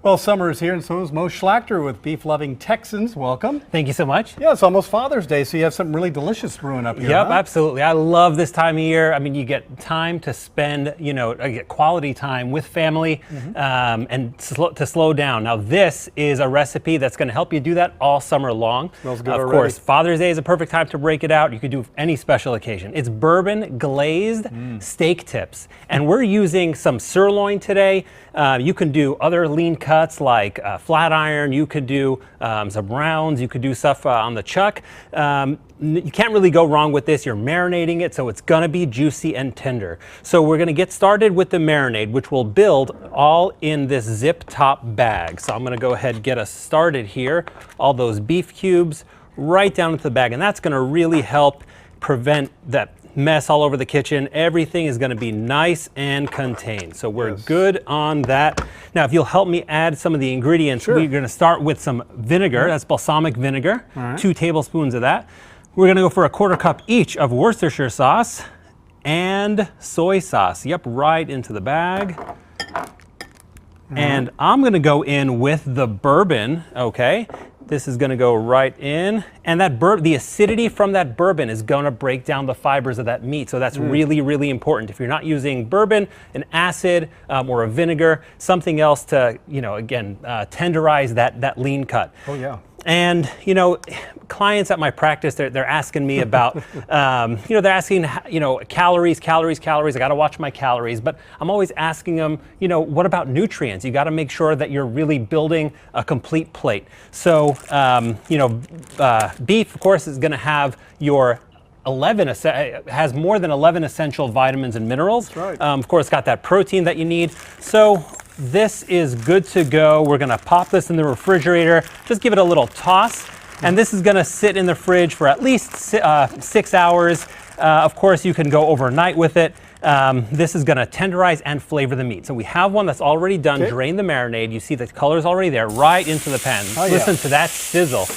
Well, summer is here, and so is Moe Schlachter with Beef Loving Texans. Welcome. Thank you so much. Yeah, it's almost Father's Day, so you have something really delicious brewing up here. Yep, huh? absolutely. I love this time of year. I mean, you get time to spend, get quality time with family and to slow down. Now, this is a recipe that's going to help you do that all summer long. Smells good Of already. course, Father's Day is a perfect time to break it out. You could do any special occasion. It's bourbon-glazed steak tips, and we're using some sirloin today. You can do other lean cuts like flat iron. You could do some rounds. You could do stuff on the chuck. You can't really go wrong with this. You're marinating it, so it's gonna be juicy and tender. So we're gonna get started with the marinade, which will build all in this zip top bag. So I'm gonna go ahead and get us started here. All those beef cubes right down into the bag, and that's gonna really help prevent that mess all over the kitchen. Everything is going to be nice and contained. So we're good on that. Now, if you'll help me add some of the ingredients, we're going to start with some vinegar. That's balsamic vinegar, 2 tablespoons of that. We're going to go for a 1/4 cup each of Worcestershire sauce and soy sauce. Yep, right into the bag. And I'm going to go in with the bourbon, okay? This is going to go right in, and that the acidity from that bourbon is going to break down the fibers of that meat. So that's really, really important. If you're not using bourbon, an acid or a vinegar, something else to, tenderize that lean cut. Oh yeah. And clients at my practice, they're asking me about, they're asking, calories. I got to watch my calories, but I'm always asking them, what about nutrients? You got to make sure that you're really building a complete plate. So, beef, of course, is going to have your has more than 11 essential vitamins and minerals. That's right. Of course, got that protein that you need. So this is good to go. We're gonna pop this in the refrigerator, just give it a little toss, and this is gonna sit in the fridge for at least 6 hours. Of course, you can go overnight with it. This is gonna tenderize and flavor the meat. So we have one that's already done, drained the marinade. You see the color's already there, right into the pan. Listen to that sizzle.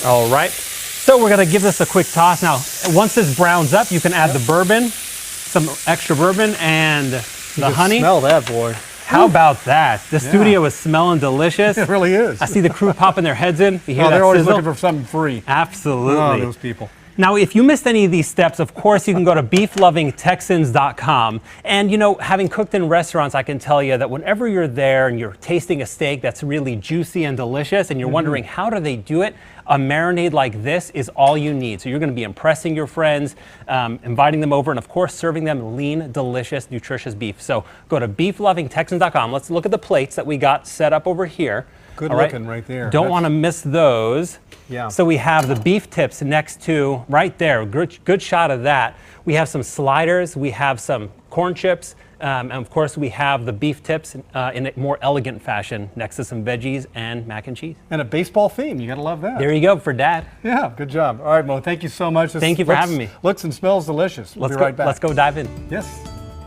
All right. So we're gonna give this a quick toss. Now, once this browns up, you can add the bourbon, some extra bourbon, and the honey. Smell that, boy. How about that? The studio is smelling delicious. It really is. I see the crew popping their heads in. You hear that they're always sizzle? looking for something free. Absolutely. Oh, those people. Now, if you missed any of these steps, of course, you can go to beeflovingtexans.com. And, having cooked in restaurants, I can tell you that whenever you're there and you're tasting a steak that's really juicy and delicious, and you're wondering, how do they do it? A marinade like this is all you need. So you're going to be impressing your friends, inviting them over, and of course, serving them lean, delicious, nutritious beef. So go to beeflovingtexans.com. Let's look at the plates that we got set up over here. Good looking right there. Don't want to miss those. Yeah. So we have the beef tips next to, right there, good shot of that. We have some sliders, we have some corn chips, and of course we have the beef tips in a more elegant fashion next to some veggies and mac and cheese. And a baseball theme, you gotta love that. There you go for Dad. Yeah, good job. All right, Moe, thank you so much. Thank you for having me. Looks and smells delicious. We'll be right back. Let's go dive in. Yes.